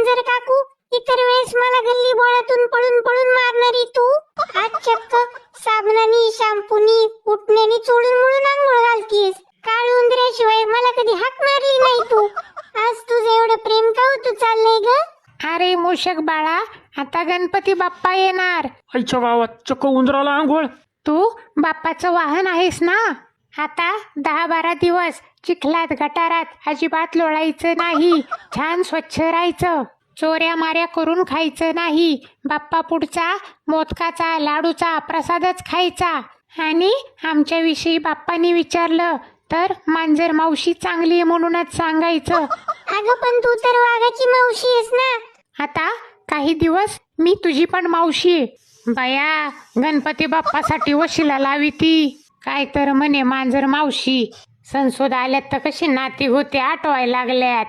मांजर काकू, इतर वेळेस मला गल्ली बोळातून पळून पळून मारणारी तू आज चक्क साबणानी शॅम्पूनी उठण्यानी चोळून मुळून आंघोळ घालतीस. काळ उंदऱ्याशिवाय मला कधी हाक मारली नाही तू. आज तुझं एवढं प्रेम का तू चाललंय ग? अरे मूषक बाळा, आता गणपती बाप्पा येणार. आईच्या गावात चक्क उंदराला आंघोळ. तू बाप्पाचं वाहन आहेस ना. आता 10-12 दिवस चिखलात गटारात अजिबात लोळायचं नाही. छान स्वच्छ राहायचं. चोऱ्या माऱ्या करून खायचं नाही. बाप्पा पुढचा मोदकाचा लाडूचा प्रसादच खायचा. आणि आमच्याविषयी बाप्पानी विचारलं तर मांजर मावशी चांगली आहे म्हणूनच सांगायचं. अगं पण तू तर वाघाची मावशी आहेस ना. आता काही दिवस मी तुझी पण मावशी आहे. बया, गणपती बाप्पासाठी वशिला लावी ती. काय तर म्हणे मांजर मावशी. संसोद आल्यात तर कशी नाती होते आठवायला लागल्यात.